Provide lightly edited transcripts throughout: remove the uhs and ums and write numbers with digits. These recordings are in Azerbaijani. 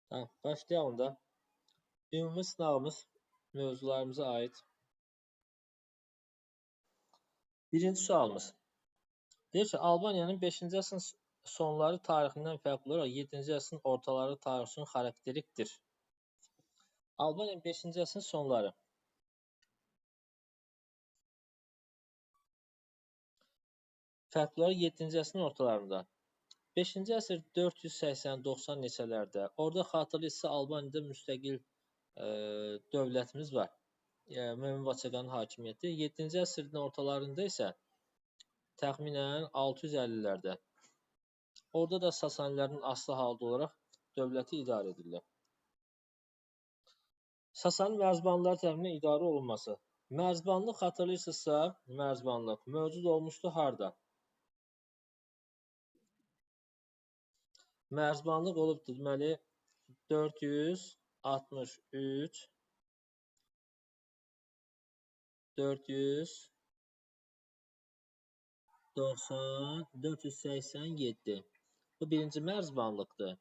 Tamam, başlayalım da. Ümumi sınavımız mövzularımıza ait. Birinci sualımız. Deyir ki, Albaniyanın 5-ci əsrin sonları tarixindən fərqli olaraq 7-ci əsrin ortaları tarixi üçün xarakterikdir. Albaniyanın 5-ci əsrin sonları. Fərqli olaraq 7-ci əsrin ortalarında. 5-ci əsr 480-90 neçələrdə. Orada xatırlayırsa Albaniyada müstəqil dövlətimiz var. Yəni Mömin Vaçaqanın hakimiyyəti. 7-ci əsrin ortalarında isə təxminən 650-lərdə. Orada da Sasanilərin asılı halda olaraq dövləti idarə edirlər. Sasani mərzbanlıları tərəfindən idarə olunması. Mərzbanlıq xatırlayırsınızsa, mərzbanlıq mövcud olmuşdu harda? Mərzbanlıq olubdur, deməli 463 487. Bu birinci mərzbanlıqdır.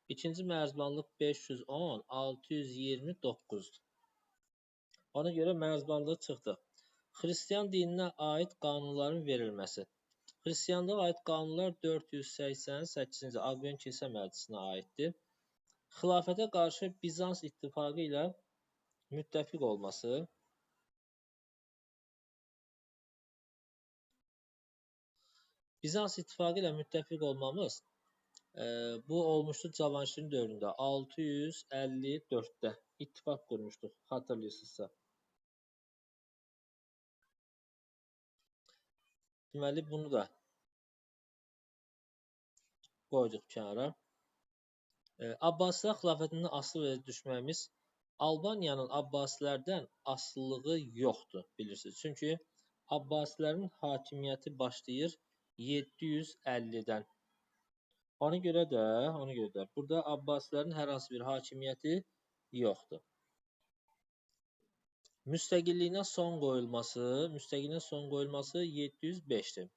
İkinci mərzbanlıq 510 629. Ona görə mərzbanlığı çıxdıq. Xristian dininə aid qanunların verilməsi. Xristianlığa aid qanunlar 488-ci Aqven Kilsə Məclisinə aiddir. Xilafətə qarşı Bizans ittifaqı ilə müttəfiq olması. Bizans ittifaqı ilə müttəfiq olmamız bu olmuşdu Cavanşirin dövründə 654-də ittifaq qurmuşduq, xatırlayırsınızsa. Deməli bunu da qoyduq kənara. Abbasilər xilafətindən asılı və düşməyimiz Albaniyanın Abbasilərdən asılılığı yoxdur, bilirsiniz. Çünki Abbasilərin hakimiyyəti başlayır 750-dən. Ona görə də burada Abbasilərin hər hansı bir hakimiyyəti yoxdur. Müstəqilliyinə son qoyulması 705-dir.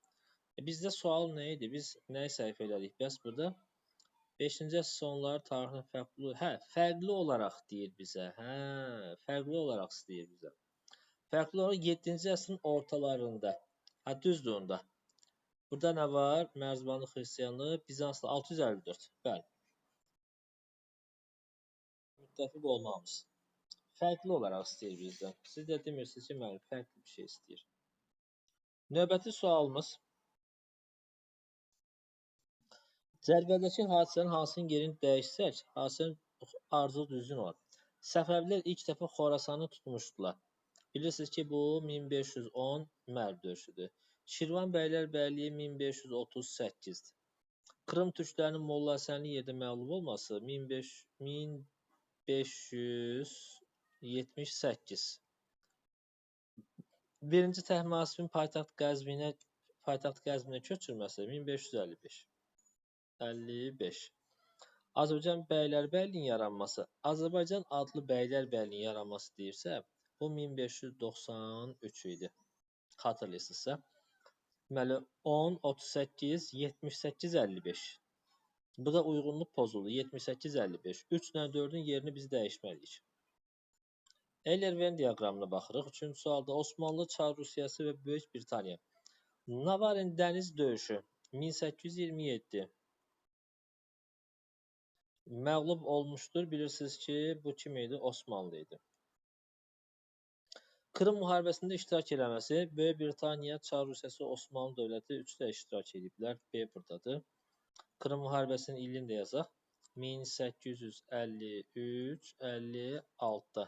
Bizdə sual nə idi? Biz nəyi səhv elədik? Bəs burada 5-ci əsr sonları tarixindən fərqli, fərqli olaraq deyir bizə. Fərqli olaraq istəyir bizə. Fərqli olaraq 7-ci əsrin ortalarında. Düzdür onda. Burada nə var? Mərzbanlı xristianlığı, Bizanslı 654. Bəli. Müttəfiq olmamız. Fərqli olaraq istəyir bizdən. Siz də demirsiniz ki, mənim fərqli bir şey istəyir. Növbəti sualımız. Cədvəldəki hadisələrin hansının yerini dəyişsək, hadisənin ardıcıl düzgün olar. Səfəvilər ilk dəfə Xorasanı tutmuşdular. Bilirsiniz ki, bu 1510 Mərv döyüşüdür. Şirvan Bəylər Bəyliyi 1538-dir. Krım türklərinin Molla Həsənli yerdə məğlub olması 1578. Birinci Təhmasibin paytaxt Qəzvinə köçürməsi 1555. Azərbaycan Bəylərbəyliyin yaranması. Azərbaycan adlı Bəylərbəyliyin yaranması deyirsə, bu 1593 idi. Xatırlayırsınızsa. Deməli 10, 38, 78, 55. Bu da uyğunluq pozuldu. 78, 55. 3 ilə 4-ün yerini biz dəyişməliyik. Eyler-Venn diaqramına baxırıq. Üçüncü sualda Osmanlı, Çar Rusiyası və Böyük Britaniya. Navarin dəniz döyüşü 1827. Məğlub olmuşdur. Bilirsiniz ki, bu kim idi? Osmanlı idi. Krım müharibəsində iştirak eləməsi. Böyük Britaniya, Çar Rusiyası, Osmanlı dövləti üçdə iştirak ediblər. B buradadır. Krım müharibəsinin ilini də yazaq. 1853-56'da.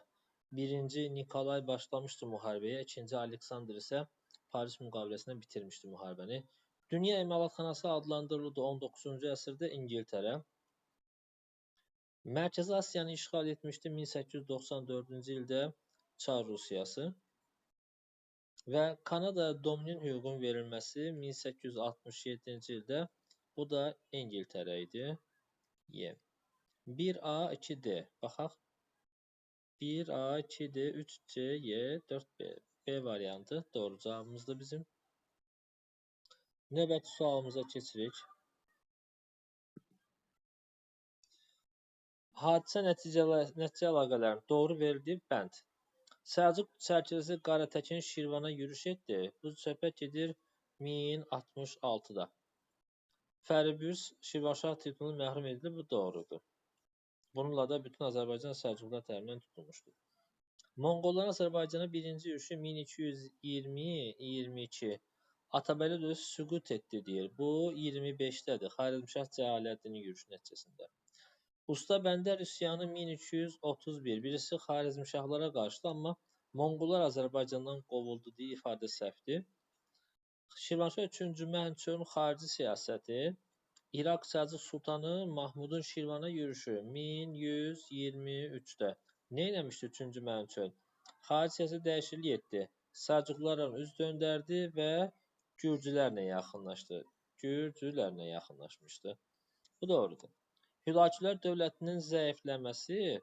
Birinci Nikolay başlamışdı müharibəyə. İkinci Aleksandr isə Paris müqaviləsindən bitirmişdi müharibəni. Dünya əməlatxanası adlandırıldı 19-cu əsrdə İngiltərə. Mərkəzi Asiyanı işğal etmişdi 1894-cü ildə Çar Rusiyası və Kanadaya dominion hüququnun verilməsi 1867-ci ildə, bu da İngiltərə idi. 1A, 2D. Baxaq. 1A, 2D, 3C, Y, 4B. B variantı doğru cavabımızdır bizim. Növbəti sualımıza keçirik. Hadisə nəticə əlaqələrin doğru verildiyi bənd. Səlcuq sərkərdəsi Qarətəkin Şirvana yürüş etdi. Bu söhbət gedir 1066-da. Fəribürs Şirvanşah titulunu məhrum edildi. Bu doğrudur. Bununla da bütün Azərbaycan Səlcuqlar tərəfindən tutulmuşdur. Monqolların Azərbaycana birinci yürüşü 1220-22 Atabəli döyüşü süqut etdi deyir. Bu 25-dədir. Xarəzmşah Cəlaləddinin yürüşü nəticəsində. Usta Bəndər üsyanı 1331. Birisi Xarəzmşahlara qarşıdı, amma Monqollar Azərbaycandan qovuldu deyə ifadə səhvdir. Şirvanşah 3-cü Mənçurun xarici siyasəti, İraq Səlcuq Sultanı Mahmudun Şirvana yürüşü 1123-də. Nə eləmişdi 3-cü Mənçur? Xarici siyasəti dəyişiklik etdi. Səlcuqlarla üz döndərdi və Gürcülərlə yaxınlaşmışdı. Bu doğrudur. Hülakülər dövlətinin zəifləməsi,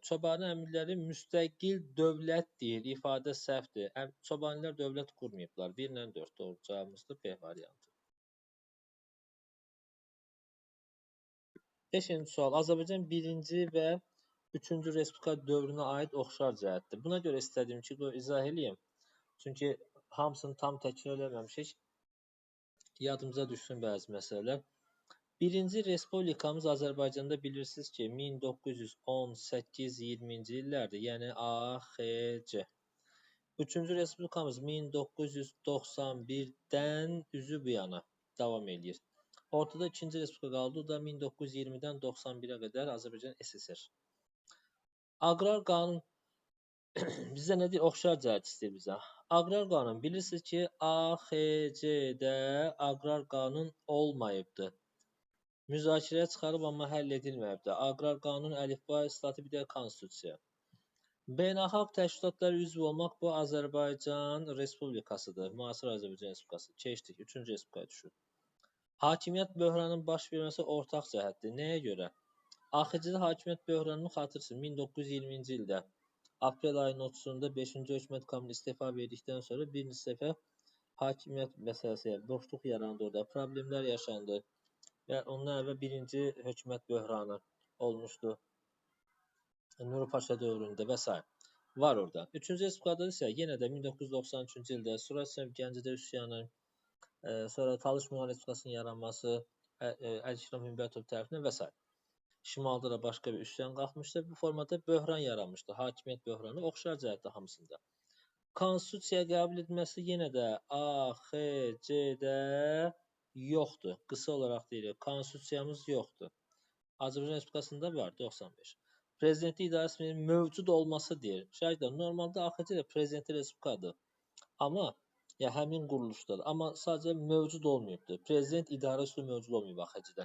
Çobani əmirləri müstəqil dövlət deyil, ifadə səhvdir. Çobanilər dövlət qurmayıblar. 1-4 doğru cavabımızdır B variantı. 5-ci sual. Azərbaycan 1-ci və 3-cü Respublika dövrünə aid oxşar cəhətdir. Buna görə istədim ki, izah edeyim. Çünki hamısını tam təkrar eləməmişik. Yadımıza düşsün bəzi məsələlər. 1-ci Respublikamız Azərbaycanda bilirsiniz ki, 1918-20-ci illərdir, yəni AXC. 3-cü Respublikamız 1991-dən üzü bu yana davam edir. Ortada 2-ci Respublika qaldı, o da 1920-dən 91-ə qədər Azərbaycan SSR. Aqrar qanun bizə nə deyir? Oxşar cəhət istəyir bizə. Aqrar qanun bilirsiniz ki, AXC-də aqrar qanun olmayıbdır. Müzakirəyə çıxarıb, amma həll edilməyibdir. Aqrar qanun, əlifba, islahatı, bir də konstitusiya. Beynəlxalq təşkilatlara üzv olmaq bu Azərbaycan Respublikasıdır. Müasir Azərbaycan Respublikası. Keçdik, 3-cü Respublikaya düşür. Hakimiyyət böhranının baş verməsi ortaq cəhətdir. Nəyə görə? AXC-də hakimiyyət böhranını xatırlayırsınız. 1920-ci ildə aprel ayının 30-da 5-ci hökumət komitəsi istefa verdikdən sonra bir neçə dəfə hakimiyyət məsələsi, boşluq yarandı orada, problemlər yaşandı. Və ondan əvvəl birinci hökumət böhranı olmuşdu. Nuri Paşa dövründə və s. var orada. 3-cü Respublikada isə yenə də 1993-cü ildə Suriya Gəncədə üsyanı, sonra Talış Muğan Respublikasının yaranması, Əli-Şiran Hümbətov tərəfindən və s. Şimalda da başqa bir üsyan qalxmışdı. Bu formada böhran yaranmışdı. Hakimiyyət böhranı oxşar cəhətdə hamısında. Konstitusiya qəbul edilməsi yenə də AXC-də yoxdur. Qısa olaraq deyirik, konstitusiyamız yoxdur. Azərbaycan Respublikasında var, 95. Prezidentlik idarəsinin mövcud olması deyir. Şəhidlər, normalda AXC-də prezidentli respublikadır. Amma, ya həmin quruluşdadır. Amma sadəcə mövcud olmayıbdır. Prezident idarə üsulu mövcud olmayıb AXC-də.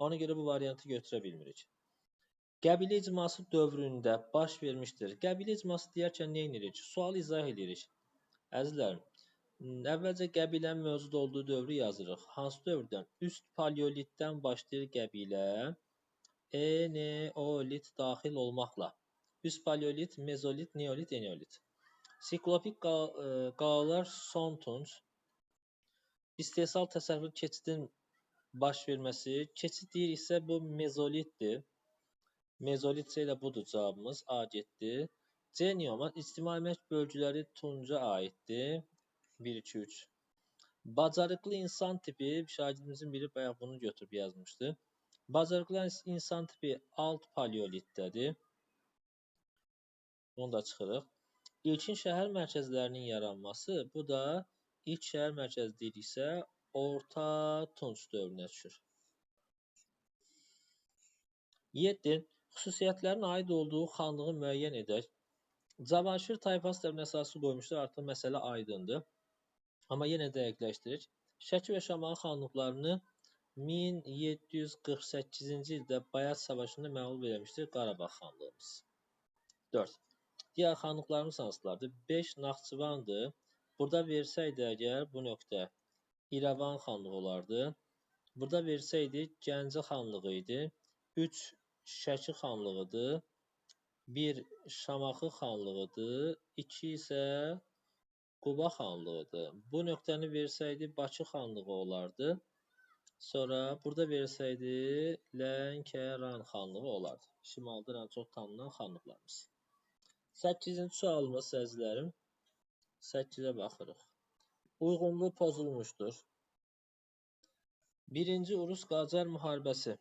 Ona görə bu variantı götürə bilmirik. Qəbilə icması dövründə baş vermişdir. Qəbilə icması deyərkən nə edirik? Sual izah edirik. Əzizlərim, əvvəlcə qəbilənin mövcud olduğu dövrü yazırıq. Hansı dövrdən? Üst paleolitdən başlayır qəbilə, Eneolit daxil olmaqla. Üst paleolit, mezolit, neolit, eneolit. Siklopik qalalar son tunc. İstehsal təsərrüfat keçidin baş verməsi. Keçid deyiriksə bu mezolitdir. Mezolit ilə budur cavabımız. A getdi. C neomat ictimai əmək bölgüləri tunca aiddir. 1, 2, 3. Bacarıqlı insan tipi, şagirdimizin biri bayaq bunu götürüb yazmışdı. Bacarıqlı insan tipi alt paleolitdədir. Onu da çıxırıq. İlkin şəhər mərkəzlərinin yaranması, bu da ilk şəhər mərkəzi deyiriksə, orta tunc dövrünə düşür. 7. Xüsusiyyətlərin aid olduğu xanlığı müəyyən edək. Cavanşir tayfası tərəfindən əsası qoymuşdur, artıq məsələ aydındır. Amma yenə dəqiqləşdirik. Şəki və Şamaxı xanlıqlarını 1748-ci ildə Bayat Savaşında məğlub eləmişdir Qarabağ xanlığımız. 4. Digər xanlıqlarımız hansılardır? 5 Naxçıvandır. Burada versəydi əgər bu nöqtə İrəvan xanlığı olardı. Burada versəydi Gəncə xanlığı idi. 3 Şəki xanlığıdır. 1 Şamaxı xanlığıdır. 2 isə Quba xanlığıdır. Bu nöqtəni versəydi Bakı xanlığı olardı. Sonra burada versəydi Lənkəran xanlığı olardı. Şimalda ən çox tanınan xanlıqlarımız. 8-ci sualımız əzizlərim. 8-ə baxırıq. Uyğunluğu pozulmuşdur. Birinci Urus-Qacar müharibəsində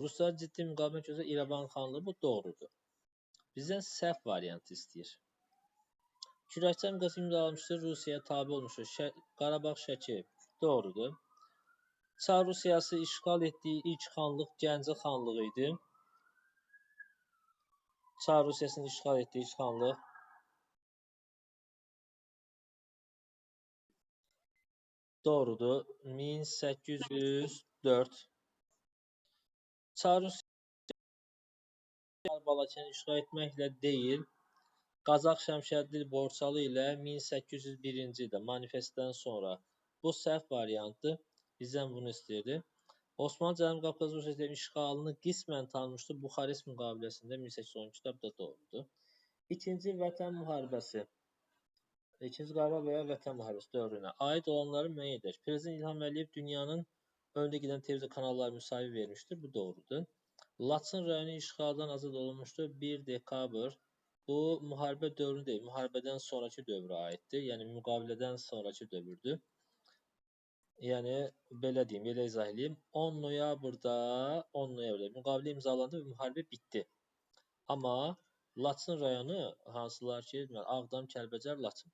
Ruslar ciddi müqavimət göstərən İrəvan xanlığı bu doğrudur. Bizdən səhv variantı istəyir. Kürəkçay müqaviməsi imzalamışdır, Rusiyaya tabe olmuşdur. Qarabağ Şəki doğrudur. Çar Rusiyası işğal etdiyi ilk xanlıq Gəncə xanlığı idi. Çar Rusiyasının işğal etdiyi ilk xanlıq doğrudur. 1804. Çar Rusiyası Balakəni işğal etməklə deyil, Qazax Şəmşəddin Borçalı ilə 1801-ci ildə manifestdən sonra bu səhv variantdır. Bizdən bunu istəyirdi. Osmanlı Cənubi Qafqaz Rusiyasının işğalını qismən tanımışdı. Buxarest müqaviləsində 1812-də bu da doğrudur. İkinci Vətən müharibəsi. İkinci Qarabağ və ya Vətən müharibəsi dövrünə aid olanları müəyyən edək. Prezident İlham Əliyev dünyanın önünə gedən televiziya kanalları müsahibə vermişdir. Bu doğrudur. Laçın rayonu işğaldan azad olunmuşdur. 1 dekabr. Bu müharibə dövrü deyil, müharibədən sonraki dövrə aiddir. Yəni müqavilədən sonraki dövrdür. Yəni belə deyim, belə izah edeyim. 10 noyabrda müqavilə imzalandı və müharibə bitdi. Amma Laçın rayonu hansılar ki, Ağdam, Kəlbəcər, Laçın.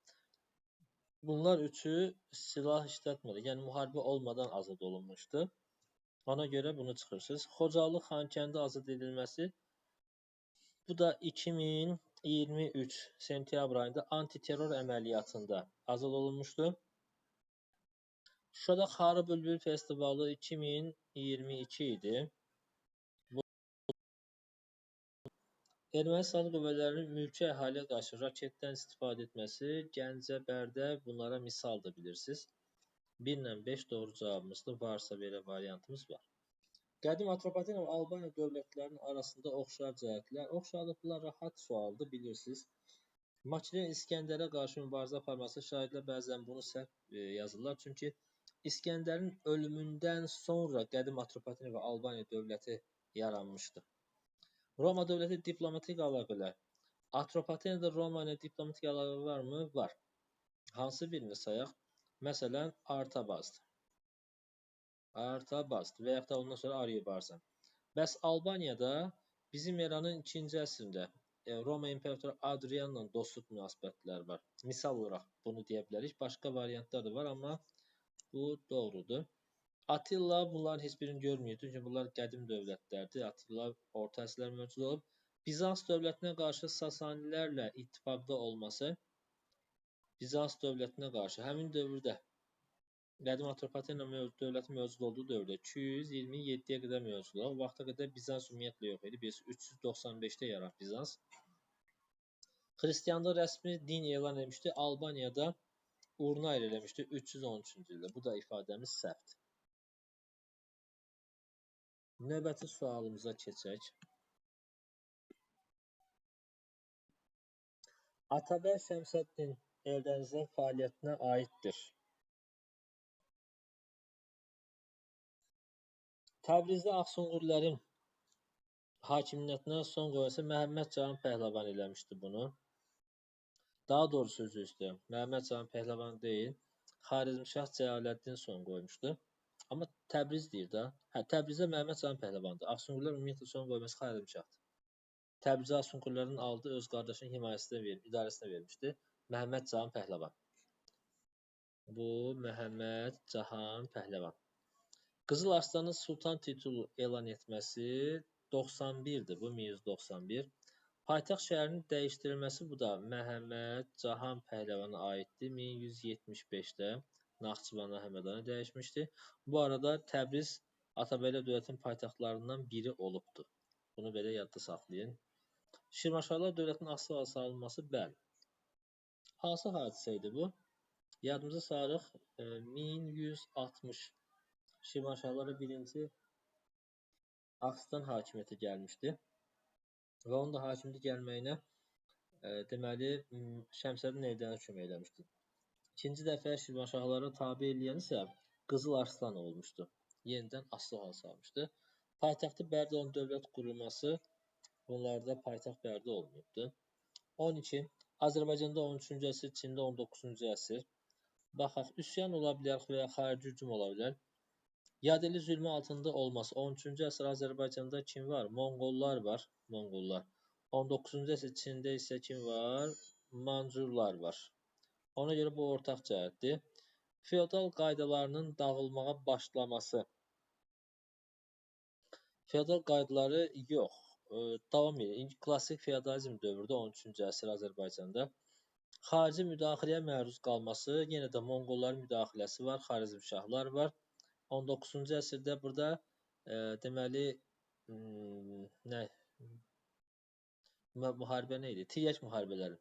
Bunlar üçü silah işlətmədi. Yəni müharibə olmadan azad olunmuşdu. Ona görə bunu çıxırsınız. Xocalı Xankəndi azad edilməsi bu da 2023 sentyabr ayında antiterror əməliyyatında azad olunmuşdu. Şuşada Xarı Bülbül festivalı 2022 idi. Erməni silahlı qüvvələrinin mülki əhaliyə qarşı raketdən istifadə etməsi Gəncə, Bərdə bunlara misaldır bilirsiniz. 1 ilə 5 doğru cavabımızdır. Varsa belə variantımız var. Qədim Atropatena və Albaniya dövlətlərinin arasında oxşar cəhətlər. Oxşarlıqlar rahat sualdır, bilirsiniz. Makedon İskəndərə qarşı mübarizə aparması şahidlər bəzən bunu səhv yazırlar. Çünki İskəndərin ölümündən sonra qədim Atropatena və Albaniya dövləti yaranmışdı. Roma dövləti diplomatik əlaqələr. Atropatenada Roma ilə diplomatik əlaqə varmı? Var. Hansı birini sayaq? Məsələn, Artabazd və yaxud da ondan sonra Ariobarsan. Bəs Albaniyada bizim eranın 2-ci əsrində Roma İmperatoru Adrianla dostluq münasibətləri var. Misal olaraq bunu deyə bilərik. Başqa variantlar da var, amma bu doğrudur. Attila bunların heç birini görmüyor. Çünki bunlar qədim dövlətlərdir. Attila orta əsrlər mövcud olub. Bizans dövlətinə qarşı Sasanilərlə ittifaqda olması Bizans dövlətinə qarşı həmin dövrdə qədim Atropatena dövləti mövcud olduğu dövrdə 227-yə qədər mövcud olub. O vaxta qədər Bizans ümumiyyətlə yox idi. 395-də yaranıb Bizans. Xristianlıq rəsmi din elan etmişdi. Albaniyada Urnayr eləmişdi 313-cü ildə. Bu da ifadəmiz səhvdir. Növbəti sualımıza keçək. Atabəy Şəmsəddin Eldənizin fəaliyyətinə aiddir. Təbrizdə Ağsunqurilərin hakimiyyətinə son qoyması Məhəmməd Cahan Pəhləvan eləmişdi bunu. Daha doğrusu sözü istəyirəm. Məhəmməd Cahan Pəhləvan deyil, Xarəzmşah Cəlaləddin son qoymuşdu. Amma Təbriz deyir də. Təbrizdə Məhəmməd Cahan Pəhləvandır. Ağsunqurilər ümumiyyətlə son qoyması Xarəzmşahdır. Təbrizə Ağsunqurilərin aldı, öz qardaşının idarəsinə vermişdi. Məhəmməd Cahan Pəhləvan. Bu Məhəmməd Cahan Pəhləvan. Qızıl Arslanın sultan titulu elan etməsi 91-dir. Bu 1191. Paytaxt şəhərinin dəyişdirilməsi bu da Məhəmməd Cahan Pəhləvana aiddir. 1175-də Naxçıvana Həmədana dəyişmişdi. Bu arada Təbriz Atabəylər dövlətin paytaxtlarından biri olubdur. Bunu belə yadda saxlayın. Şirvanşahlar dövlətinin asılı salınması bəli. Hansı hadisə idi bu? Yadımıza salırıq 1160 Şirvanşahlara birinci Axistan hakimiyyəti gəlmişdi. Və onun da hakimiyyəti gəlməyinə deməli Şəmsəddin Eldənizə kömək eləmişdi. İkinci dəfə Şirvanşahlara tabe eləyən isə Qızıl Arslan olmuşdu. Yenidən asılı hal salmışdı. Paytaxtı Bərdə olan dövlət qurulması bunlarda paytaxt Bərdə olmayıbdı. 12. Azərbaycanda 13-cü əsr, Çində 19-cu əsr. Baxaq, üsyan ola bilər və ya xarici hücum ola bilər. Yadelli zülmü altında olması. 13-cü əsr Azərbaycanda kim var? Monqollar var. Monqollar. 19-cu əsr Çində isə kim var? Mancurlar var. Ona görə bu ortaq cəhətdir. Feodal qaydalarının dağılmağa başlaması. Feodal qaydaları yox. Davam edir. Klassik feodalizm dövründə 13-cü əsr Azərbaycanda. Xarici müdaxiləyə məruz qalması, yenə də Monqolların müdaxiləsi var, Xarəzmşahlar var. 19-cu əsrdə burada deməli müharibə nə idi? Tiryək müharibələri.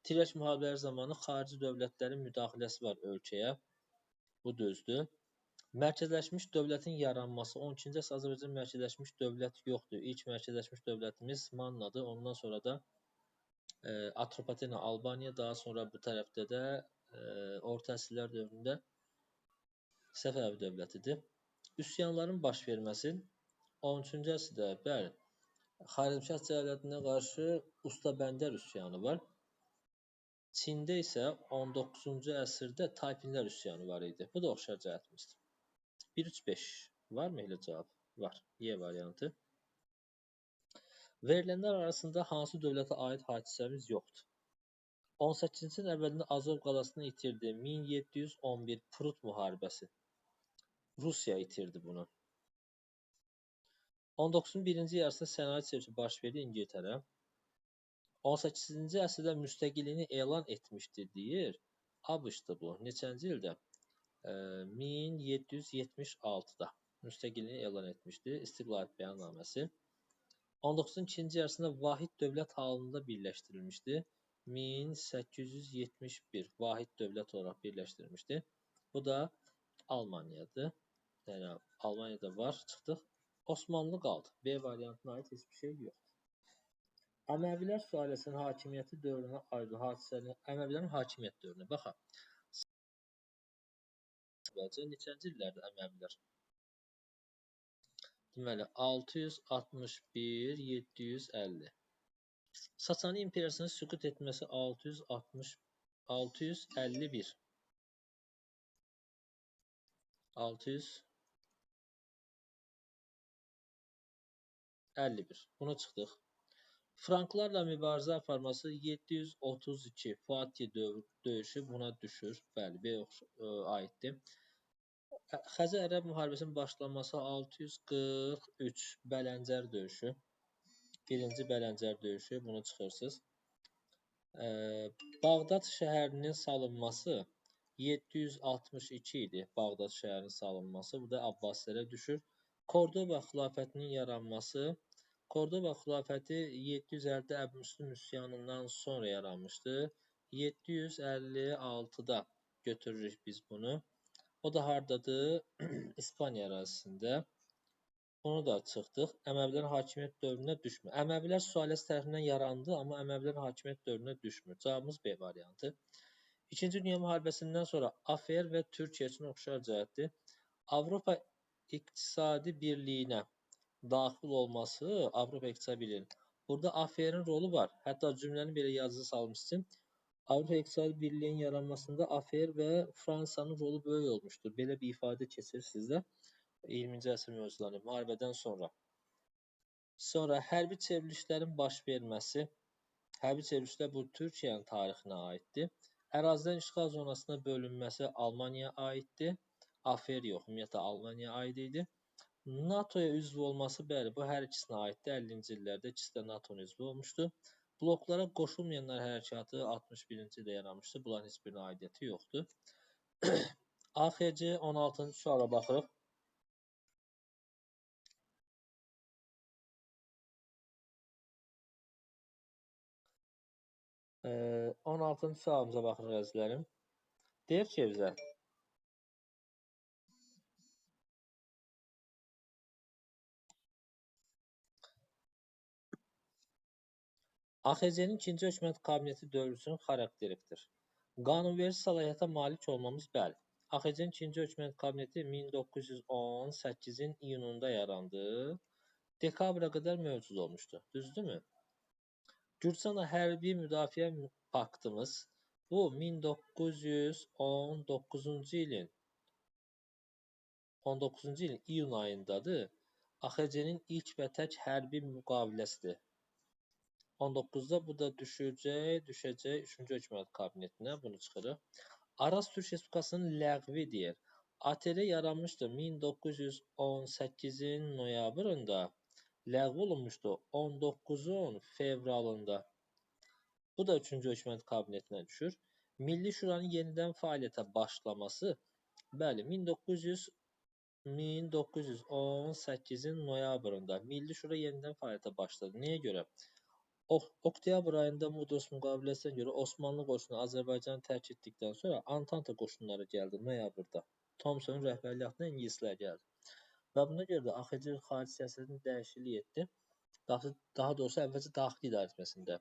Tiryək müharibələri zamanı xarici dövlətlərin müdaxiləsi var ölkəyə. Bu düzdür. Mərkəzləşmiş dövlətin yaranması. 12-ci əsr Azərbaycan mərkəzləşmiş dövlət yoxdur. İlk mərkəzləşmiş dövlətimiz Mannadır. Ondan sonra da Atropatena, Albaniya, daha sonra bu tərəfdə də orta əsrlər dövründə Səfəvi dövlətidir. Üsyanların baş verməsi 13-cü əsrdə, bəli, Xarəzmşah cəmiyyətinə qarşı Usta Bəndər üsyanı var. Çində isə 19-cu əsrdə Tayfinlər üsyanı var idi. Bu da oxşar cəhətimizdir. 1-3-5 varmı elə cavab? Var. Y variantı. Verilənlər arasında hansı dövlətə aid hadisəmiz yoxdur? 18-ci ilin əvvəlində Azov qalasını itirdi. 1711 Prut müharibəsi. Rusiya itirdi bunu. 19-cu birinci yarısında sənaye çevrilişi baş verdi İngiltərə. 18-ci əsrdə müstəqilliyini elan etmişdir deyir. ABŞ-dır bu. Neçənci ildə? 1776-da müstəqilliyini elan etmişdir. İstiqlaliyyət bəyannaməsi. 19-cu ikinci yarısında vahid dövlət halında birləşdirilmişdir. 1871 vahid dövlət olaraq birləşdirilmişdir. Bu da Almaniyadır. Yəni Almaniyada var, çıxdıq. Osmanlı qaldı. B variantına aid heç bir şey yoxdur. Əməvilər sülaləsinin hakimiyyəti dövrünə aid hadisənin Əməvilərin hakimiyyət dövrünə baxaq. Neçənci illərdə Əməvilər? Deməli 661-750. Sasani imperiyasının süqut etməsi 651. 651. Bunu çıxdıq. Franklarla mübarizə aparması 732. Fatih döyüşü buna düşür. Bəli, B aiddir. Xəzər Ərəb müharibəsinin başlanması 643. Bələncər döyüşü. Birinci Bələncər döyüşü. Bunu çıxırsınız. Bağdad şəhərinin salınması 762 idi. Bağdad şəhərinin salınması. Bu da Abbasilərə düşür. Kordoba xilafətinin yaranması. Kordoba xilafəti 750-də Əbümüslim üsyanından sonra yaranmışdı. 756-da götürürük biz bunu. O da hardadır? İspaniya ərazisində. Onu da çıxdıq. Əməvilərin hakimiyyət dövrünə düşmür. Əməvilər sülaləsi tərəfindən yarandı, amma Əməvilərin hakimiyyət dövrünə düşmür. Cavabımız B variantı. İkinci Dünya müharibəsindən sonra AFR və Türkiyə üçün oxşar cəhətdir. Avropa İqtisadi Birliyinə daxil olması, Avropa İqtisadi Birliyinin. Burada AFR-in rolu var. Hətta cümləni belə yazılı salmışsın. Avropa İqtisadi Birliyinin yaranmasında AFR və Fransanın rolu böyük olmuşdur. Belə bir ifadə keçir sizdə 20-ci əsr mövzularında, müharibədən sonra. Sonra hərbi çevrilişlərin baş verməsi. Hərbi çevrilişlər bu Türkiyənin tarixinə aiddir. Ərazidən işğal zonasına bölünməsi Almaniyaya aiddir. AFR yox, ümumiyyətlə Almaniyaya aid idi. NATOya üzv olması, bəli, bu hər ikisinə aiddir. 50-ci illərdə ikisi də NATO'nun üzvü olmuşdu. Bloklara qoşulmayanlar hərəkatı 61-ci ildə yaranmışdı. Bunların heç birinin aidiyyəti yoxdur. AXC 16-cı suala baxırıq. 16-cı sualımıza baxırıq əzizlərim. Deyir ki bizə, AXC-nin ikinci hökumət kabineti dövrü üçün xarakterikdir. Qanunverici səlahiyyətə malik olmamız bəli. AXC-nin 2-ci hökumət kabineti 1918-in iyununda yarandı. Dekabra qədər mövcud olmuşdu. Düzdürmü? Gürcüstanla hərbi müdafiə paktımız bu 1919-cu ilin iyun ayındadır. AXC-nin ilk və tək hərbi müqaviləsidir. 19-da bu da düşəcək 3-cü hökumət kabinetinə, bunu çıxırıq. Araz Türk Respublikasının ləğvi deyir. ATR yaranmışdı 1918-in noyabrında, ləğv olunmuşdu 19-un fevralında. Bu da 3-cü hökumət kabinetinə düşür. Milli Şuranın yenidən fəaliyyətə başlaması, bəli, 1918-in noyabrında Milli Şura yenidən fəaliyyətə başladı. Nəyə görə? Oktyabr ayında Mudros müqaviləsinə görə Osmanlı qoşunu Azərbaycanı tərk etdikdən sonra Antanta qoşunları gəldi noyabrda. Thomsonun rəhbərliyi altında ingilislər gəldi. Və buna görə də AXC xarici siyasətini dəyişiklik etdi. Daha doğrusu əvvəlcə daxili idarə etməsində.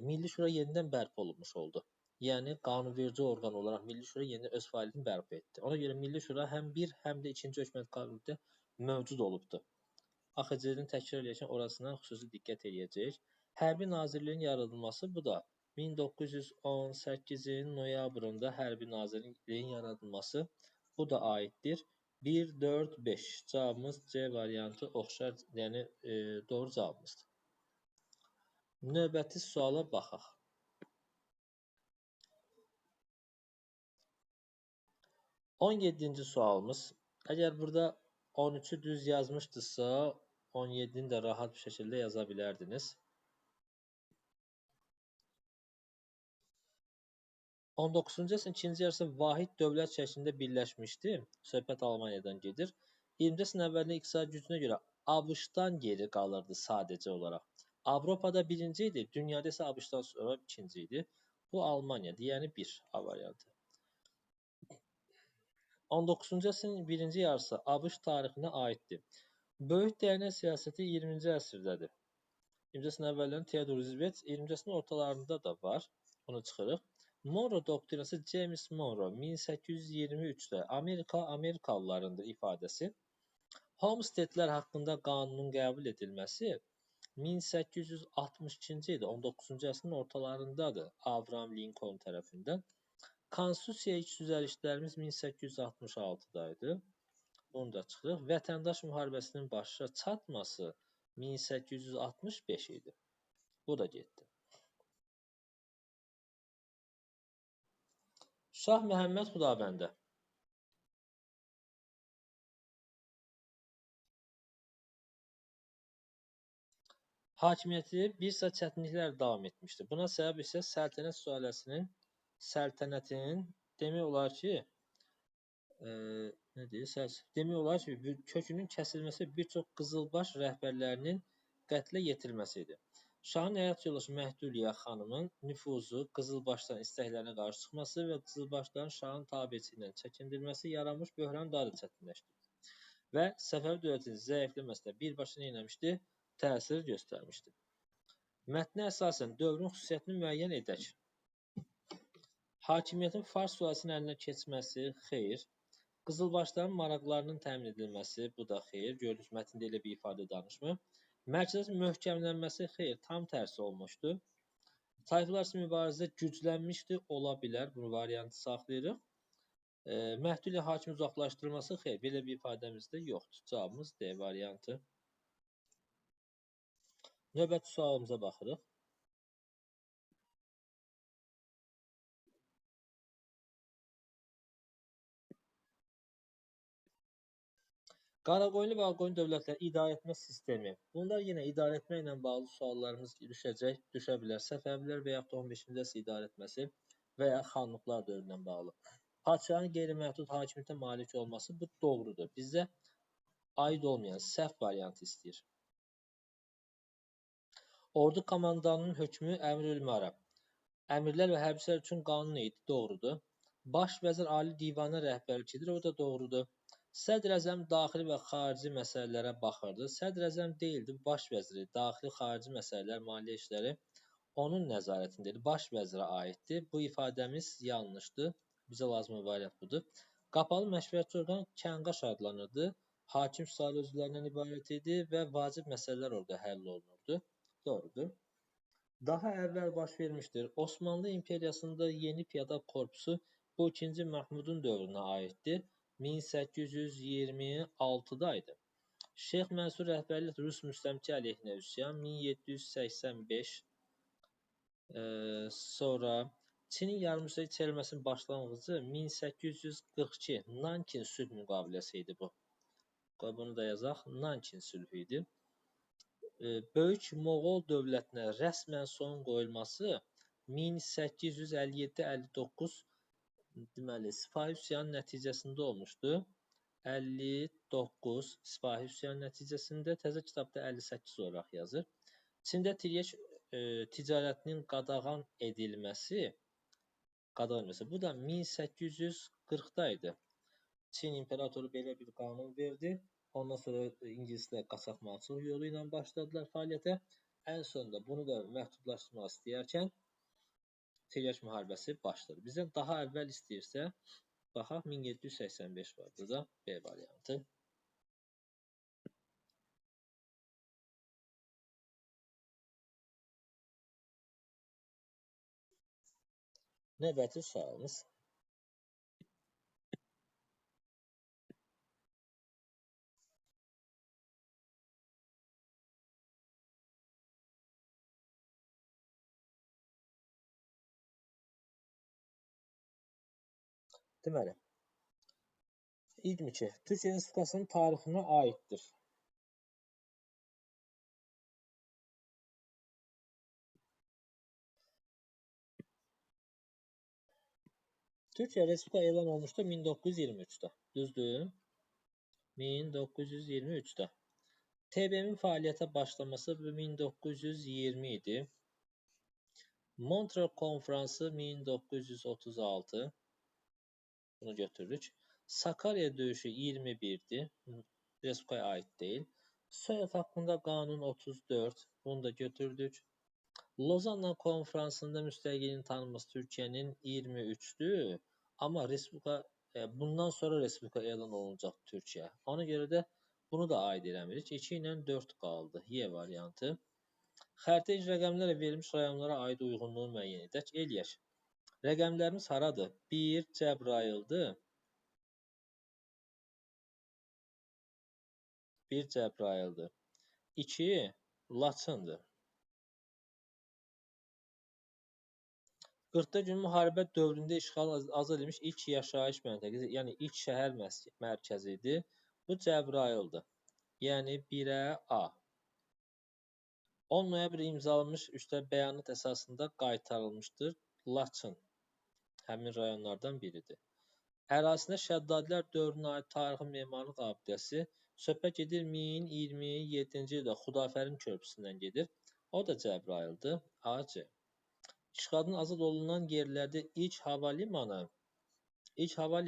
Milli Şura yenidən bərpa olunmuş oldu. Yəni qanunverici orqan olaraq Milli Şura yeni öz fəaliyyətini bərpa etdi. Ona görə Milli Şura həm 1, həm də 2-ci hökumət kabinetində mövcud olubdu. AXC-nin təkrar eləyəcək orasına xüsusi diqqət eləyəcək. Hərbi nazirliyin yaradılması bu da 1918-in noyabrında hərbi nazirliyin yaradılması bu da aiddir. 1, 4, 5 cavabımız C variantı oxşar, yəni doğru cavabımızdır. Növbəti suala baxaq. 17-ci sualımız. Əgər burada 13-ü düz yazmışdınızsa, 17-ni də rahat bir şəkildə yaza bilərdiniz. 19-cu əsrin ikinci yarısı vahid dövlət şəklində birləşmişdi. Söhbət Almaniyadan gedir. 20-ci əsrin əvvəlində iqtisadi gücünə görə ABŞ-dan geri qalırdı sadəcə olaraq. Avropada birinci idi, dünyada isə ABŞ-dan sonra ikinci idi. Bu Almaniyadır, yəni 1 A variantı. 19-cu əsrin birinci yarısı ABŞ tarixinə aiddir. Böyük dəyənək siyasəti 20-ci əsrdədir. 20-ci əsrin əvvəllərində Theodore Roosevelt, 20-ci əsrin ortalarında da var. Bunu çıxırıq. Monroe doktrinası James Monroe 1823-də Amerikalılarındır ifadəsi. Homesteadlər haqqında qanunun qəbul edilməsi 1862-ci ildə 19-cu əsrin ortalarındadır Abraham Lincoln tərəfindən. Konstitusiya ilk düzəlişlərimiz 1866-da idi. Bunu da çıxırıq. Vətəndaş müharibəsinin başa çatması 1865 idi. Bu da getdi. Şah Məhəmməd Xudabəndə. Hakimiyyəti bir sıra çətinliklər davam etmişdi. Buna səbəb isə səltənətin demək olar ki, kökünün kəsilməsi bir çox qızılbaş rəhbərlərinin qətlə yetirilməsi idi. Şahın həyat yoldaşı Məhduliyə xanımın nüfuzu, qızılbaşların istəklərinə qarşı çıxması və qızılbaşların şahın tabeçiliyindən çəkindirməsi yaranmış böhranı daha da çətinləşdirdi. Və Səfəvi dövlətinin zəifləməsinə birbaşa nə etmişdi? Təsir göstərmişdi. Mətnə əsasən dövrün xüsusiyyətini müəyyən edək. Hakimiyyətin Fars sülaləsinin əlinə keçməsi, xeyr. Qızılbaşların maraqlarının təmin edilməsi, bu da xeyr. Gördüyünüz mətndə elə bir ifadə danışmır. Mərkəzin möhkəmlənməsi, xeyr, tam tərsi olmuşdu. Tayfalar arası mübarizə güclənmişdi, ola bilər. Bunu variantı saxlayırıq. Məhduliyə hakim uzaqlaşdırılması, xeyr, belə bir ifadəmiz də yoxdur. Cavabımız D variantı. Növbəti sualımıza baxırıq. Qaraqoyunlu və Ağqoyunlu dövlətləri idarəetmə sistemi. Bunlar yenə idarəetmə ilə bağlı suallarımız düşə bilər. Səfəvilər və yaxud da 15-ci əsr idarəetməsi və ya xanlıqlar dövründən bağlı. Padşahın qeyri-məhdud hakimiyyətə malik olması bu doğrudur. Bizdə aid olmayan səhv variantı istəyir. Ordu komandanının hökmü əmr-ül-mərəb. Əmirlər və hərbçilər üçün qanun idi, doğrudur. Baş vəzir Ali divana rəhbərlik edir, o da doğrudur. Sədr-Əzəm daxili və xarici məsələlərə baxırdı. Sədr-Əzəm deyildi, baş vəziri, daxili, xarici məsələlər, maliyyə işləri onun nəzarətində idi. Baş vəzirə aiddir. Bu ifadəmiz yanlışdır. Bizə lazım variant budur. Qapalı məşvərətçi orqan kənqaş adlanırdı. Hakim sayılı üzvlərindən ibarət idi və vacib məsələlər orada həll olunurdu. Doğrudur. Daha əvvəl baş vermişdir. Osmanlı İmperiyasında yeni piyada korpusu bu 2-ci Mahmudun dövrünə aiddir. 1826-da idi. Şeyx Mənsur rəhbərlik Rus müstəmləkə əleyhinə üsyan 1785 sonra Çinin yarımçıq çevrilməsinin başlanğıcı 1842 Nankin sülh müqaviləsi idi bu. Bunu da yazaq. Nankin sülhü idi. Böyük Moğol dövlətinə rəsmən son qoyulması 1857-59 deməli sipahi üsyanın nəticəsində olmuşdu. 59 sipahi üsyanın nəticəsində, təzə kitabda 58 olaraq yazır. Çində tiryək ticarətinin qadağan edilməsi, bu da 1840-da idi. Çin imperatoru belə bir qanun verdi. Ondan sonra ingilislər qaçaqmalçılıq yolu ilə başladılar fəaliyyətə. Ən sonunda bunu da məhdudlaşdırmaq istəyərkən tiryək müharibəsi başladı. Bizdən daha əvvəl istəyirsə, baxaq 1785 var. Burada B variantı. Növbəti sualımız. Deməli, 22. Türkiyə Respublikasının tarixinə aiddir. Türkiyə Respublika elan olmuşdu 1923-də. Düzdür? 1923-də. TBM'in fəaliyyətə başlaması 1920 idi. Montreal konfransı 1936. Bunu götürürük. Sakarya döyüşü 21'dir. Respublikaya ait değil. Sovyet hakkında kanun 34. Bunu da götürdük. Lozanna konferansında müstəqilliyin tanınması Türkiye'nin 23'dür. Ama Respublika bundan sonra Respublika elan olunacaq Türkiye. Ona göre de bunu da aid eləmirik. 2 ilə 4 qaldı. Y variantı. Xəritə rəqəmlərlə verilmiş rayonlara aid uyğunluğu müəyyən edək. Eləyək. Rəqəmlərimiz haradır? 1 Cəbrayıldır. 1 Cəbrayıldır. 2 Laçındır. 40 gün müharibə dövründə işğal azad edilmiş ilk yaşayış məntəqəsi, yəni ilk şəhər mərkəzidir. Bu Cəbrayıldır. Yəni 1-ə A. 10 noyabr imzalanmış üstə bəyanat əsasında qaytarılmışdır Laçın. Həmin rayonlardan biridir. Ərazisində Şəddadilər dövrünə aid tarixi memarlıq abidəsi söhbət gedir 1027-ci ildə Xudafərin körpüsündən gedir. O da Cəbrayıldır. AC. İşğaldan azad olunan yerlərdə ilk hava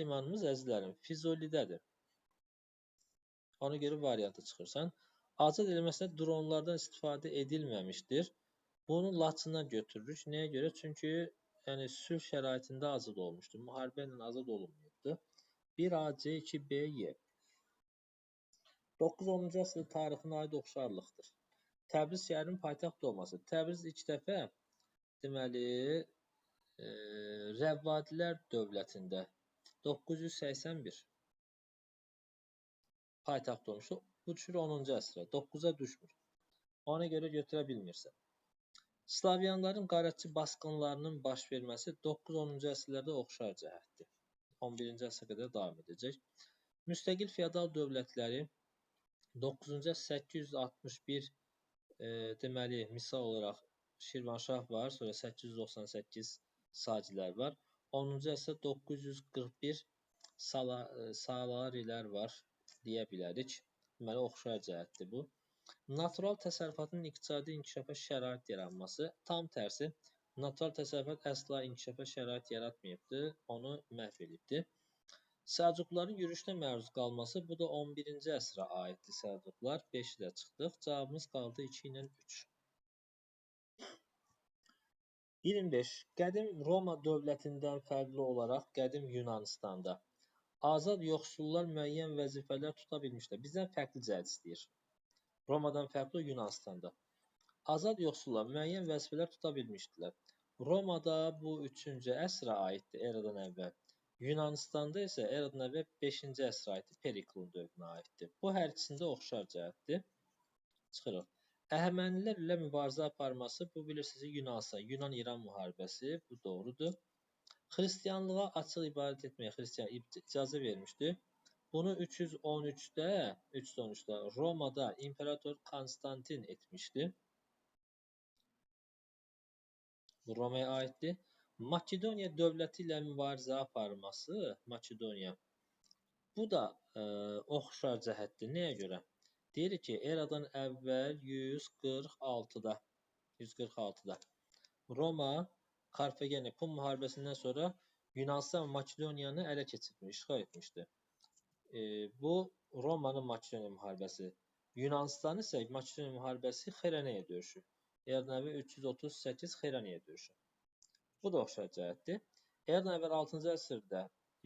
limanımız əzizlərim Füzulidədir. Ona görə variantı çıxırsan. Azad edilməsində dronlardan istifadə edilməmişdir. Bunu Laçına götürürük. Nəyə görə? Çünki yəni sülh şəraitində azad olmuşdur. Müharibə ilə azad olunmuyubdur. 1 AC, 2 B, Y. 9-10-cu əsr tarixinə aid oxşarlıqdır. Təbriz şəhərinin paytaxt olması. Təbriz ilk dəfə deməli Rəvvadilər dövlətində 981 paytaxt olmuşdur. Bu düşür 10-cu əsrə. 9-a düşmür. Ona görə götürə bilmirsən. Slavyanların qarətçi basqınlarının baş verməsi 9-10-cu əsrlərdə oxşar cəhətdir. 11-ci əsrə qədər davam edəcək. Müstəqil feodal dövlətləri 9-cu əsr 861 deməli misal olaraq Şirvanşah var, sonra 898 Sacilər var. 10-cu əsrdə 941 Salarilər var deyə bilərik. Deməli, oxşar cəhətdir bu. Natural təsərrüfatın iqtisadi inkişafa şərait yaranması tam tərsi. Natural təsərrüfat əsla inkişafa şərait yaratmayıbdır, onu məhv edibdir. Səlcuqların yürüşünə məruz qalması, bu da 11-ci əsrə aiddir Səlcuqlar. 5 ilə çıxdıq. Cavabımız qaldı 2 ilə 3. 25. Qədim Roma dövlətindən fərqli olaraq qədim Yunanistanda azad yoxsullar müəyyən vəzifələr tuta bilmişlər. Bizdən fərqli cəhət istəyir. Romadan fərqli Yunanistanda. Azad yoxsullar müəyyən vəzifələr tuta bilmişdilər. Romada bu 3-cü əsrə aiddir, eradan əvvəl. Yunanistanda isə eradan əvvəl 5-ci əsrə aiddir, Periklun dövrünə aiddir. Bu hər ikisində oxşar cəhətdir. Çıxırıq. Əhəmənilər ilə mübarizə aparması, bu bilirsiniz Yunan-İran müharibəsi, bu doğrudur. Xristianlığa açıq ibadət etməyə xristian icazə vermişdi. Bunu 313-də Romada İmperator Konstantin etmişdi. Bu Romaya aiddir. Makedoniya dövləti ilə mübarizə aparması, Makedoniya. Bu da oxşar cəhətdir. Nəyə görə? Deyir ki, eradan əvvəl 146-da Roma Karfageni Pun müharibəsindən sonra Yunanistan və Makedoniyanı ələ keçirmiş, işğal etmişdi. Bu Romanın Makedoniya müharibəsi. Yunanistan isə Makedoniya müharibəsi Xeroneya döyüşü. Eradan əvvəl 338 Xeroneya döyüşü. Bu da oxşar cəhətdir. Eradan əvvəl 6-cı əsrdə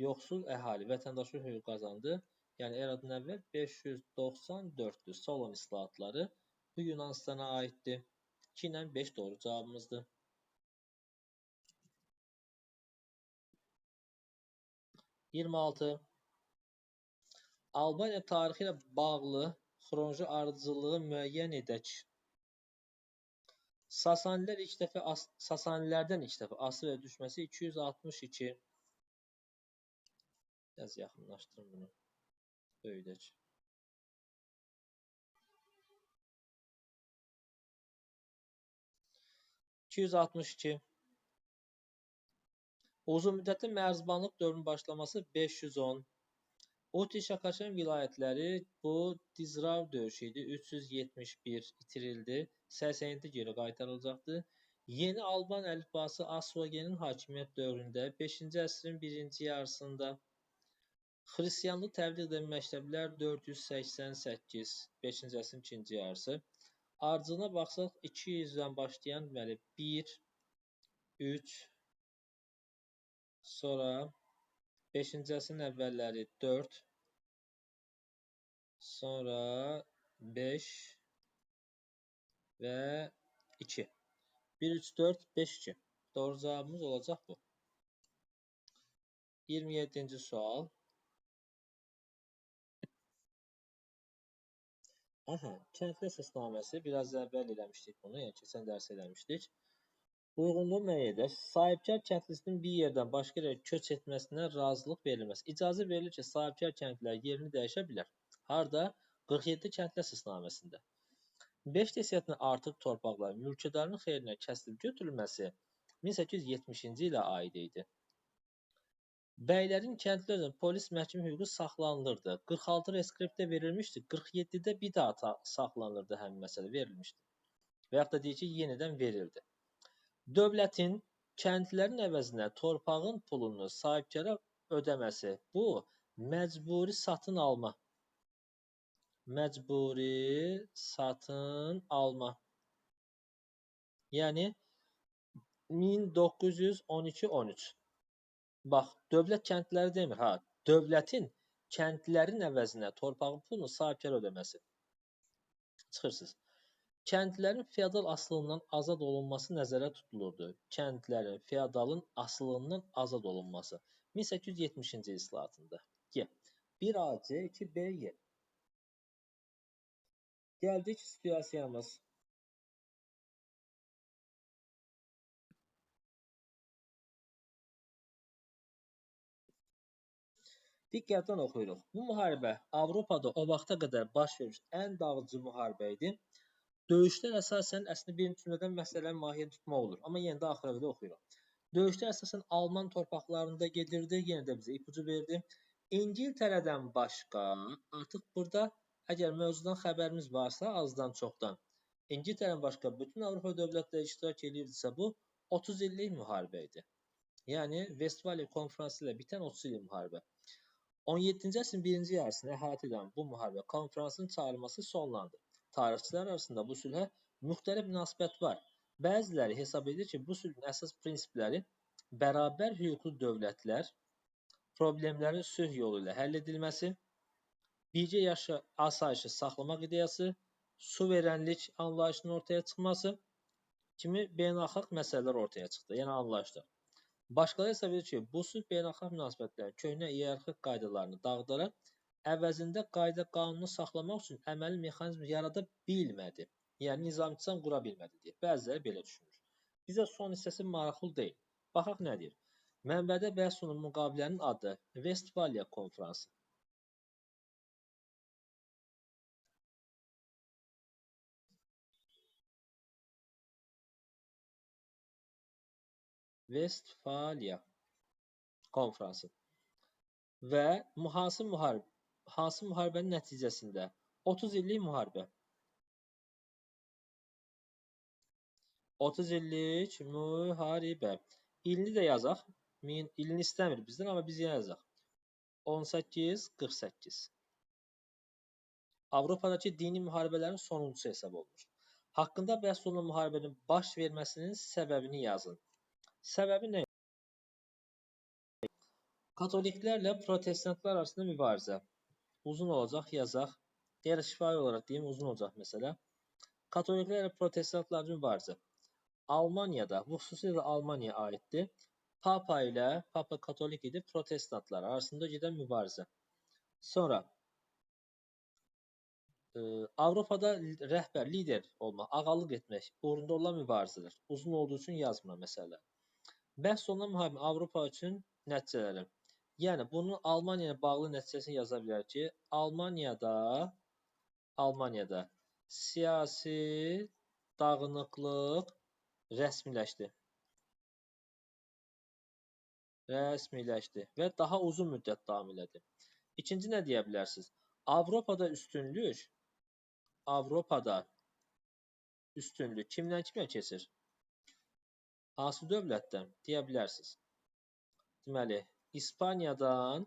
yoxsul əhali vətəndaşlıq hüququ qazandı. Yəni eradan əvvəl 594-dür. Solon islahatları bu Yunanistana aiddir. 2 ilə 5 doğru cavabımızdır. 26. Albaniya tarixi ilə bağlı xronoloji ardıcıllığı müəyyən edək. Sasanilərdən ilk dəfə Asiyaya düşməsi 262. Biraz yaxınlaşdırın bunu. Böyüdək. 262. Uzun müddətli mərzbanlıq dövrünün başlaması 510. Uti Şakaçen vilayətləri bu Dizrav döyüşü idi. 371 itirildi. 87 geri qaytarılacaqdı. Yeni Alban əlifbası Asvagenin hakimiyyət dövründə 5-ci əsrin 1-ci yarısında xristianlıq təbliğ edən məktəblər 488, 5-ci əsrin 2-ci yarısı. Ardıcına baxsaq 200-dən başlayan deməli 1, 3, sonra 5-ci əsrin əvvəlləri 4, sonra 5 və 2. 1, 3, 4, 5, 2. Doğru cavabımız olacaq bu. 27-ci sual. Kəndli əsasnaməsi. Biraz əvvəl eləmişdik bunu, yəni keçən dərs eləmişdik. Uyğunluğu müəyyən edək. Sahibkar kəndlisinin bir yerdən başqa yerə köç etməsinə razılıq verilməz. İcazə verilir ki, sahibkar kəndlilər yerini dəyişə bilər. Harda? 47 kəndli əsasnaməsində. 5 desiyatından artıq torpaqlar mülkədarın xeyrinə kəsilib götürülməsi 1870-ci ilə aid idi. Bəylərin kəndli polis məhkəmə hüququ saxlanılırdı. 46 reskriptdə verilmişdi. 47-də bir daha saxlanılırdı həmin məsələ verilmişdi. Və yaxud da deyir ki, yenidən verildi. Dövlətin kəndlilərin əvəzinə torpağın pulunu sahibkara ödəməsi. Bu, məcburi satın alma. Məcburi satın alma. Yəni 1912-13. Bax, dövlət kəndliləri demir, dövlətin kəndlilərin əvəzinə torpağın pulunu sahibkara ödəməsi. Çıxırsınız. Kəndlilərin feodal asılından azad olunması nəzərdə tutulurdu. Kəndlilərin feodalın asılından azad olunması. 1870-ci islahatında. G. 1A, C, 2B, Y. Gəldik situasiyamız. Diqqətdən oxuyuruq. Bu müharibə Avropada o vaxta qədər baş vermiş ən dağıcı müharibə idi. Döyüşlər əsasən, əslində birinci cümlədən məsələnin mahiyyət tutmaq olur. Amma yenə də axıra qədər oxuyuruq. Döyüşlər əsasən Alman torpaqlarında gedirdi. Yenə də bizə ipucu verdi. İngiltərədən başqa, artıq burada əgər mövzudan xəbərimiz varsa, azdan çoxdan, İngiltərədən başqa bütün Avropa dövlətləri iştirak edirdisə, bu 30 illik müharibə idi. Yəni, Vestfaliya konfransı ilə bitən 30 illik müharibə. 17-ci əsrin 1-ci yarısını əhatə edən bu müharibə konfransın çağırılması sonlandı. Tarixçilər arasında bu sülhə müxtəlif münasibət var. Bəziləri hesab edir ki, bu sülhün əsas prinsipləri bərabər hüquqlu dövlətlər, problemlərin sülh yolu ilə həll edilməsi, birgə asayişi saxlamaq ideyası, suverenlik anlayışının ortaya çıxması kimi beynəlxalq məsələlər ortaya çıxdı, yəni anlayışlar. Başqaları hesab edir ki, bu sülh beynəlxalq münasibətlərin köhnə iyerarxik qaydalarını dağıdaraq, əvəzində qayda qanunu saxlamaq üçün əməli mexanizm yarada bilmədi. Yəni nizam-intizam qura bilmədi deyə. Bəziləri belə düşünür. Bizə son hissəsi maraqlı deyil. Baxaq nə deyir. Mənbədə bəhs olunan müqavilənin adı Vestfaliya konfransı. Vestfaliya konfransı. Və hansı müharibənin nəticəsində 30 illik müharibə. 30 illik müharibə. İlini də yazaq. İlini istəmir bizdən, amma biz yenə yazaq. 1848. Avropadakı dini müharibələrin sonuncusu hesab olunur. Haqqında bəhs olunan müharibənin baş verməsinin səbəbini yazın. Səbəbi nə? Katoliklərlə protestantlar arasında mübarizə. Uzun olacaq, yazaq. Digər şifahi olaraq deyim, uzun olacaq məsələ. Katoliklərlə protestantlar mübarizə. Almaniyada, bu xüsusilə də Almaniyaya aiddir. Papa katolik idi, protestantlar arasında gedən mübarizə. Sonra Avropada rəhbər, lider olmaq, ağalıq etmək uğrunda olan mübarizələr. Uzun olduğu üçün yazmıram məsələ. Bəhs olunan müharibə Avropa üçün nəticələri. Yəni bunun Almaniya ilə bağlı nəticəsini yaza bilər ki, Almaniyada siyasi dağınıqlıq rəsmiləşdi və daha uzun müddət davam elədi. İkinci nə deyə bilərsiniz? Avropada üstünlük kimdən kimə keçir? Hansı dövlətdən deyə bilərsiniz? Deməli, İspaniyadan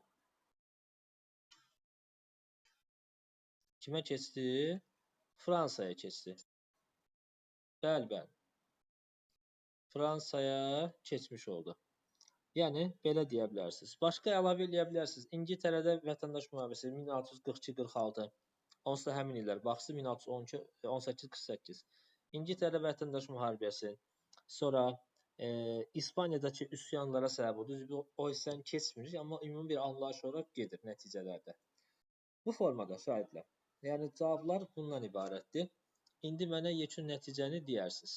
kimə keçdi? Fransaya keçdi. Bəli. Fransaya keçmiş oldu. Yəni, belə deyə bilərsiniz. Başqa əlavə eləyə bilərsiniz. İngiltərədə vətəndaş müharibəsi 1642-46. Onsuz da həmin illər. Baxsı 1612-1848. İngiltərədə vətəndaş müharibəsi. Sonra İspaniyadakı üsyanlara səbəb oldu. O hissəni keçmirik, amma ümumi bir anlayış olaraq gedir nəticələrdə. Bu formada şahidlər. Yəni, cavablar bundan ibarətdir. İndi mənə yekun nəticəni deyərsiniz.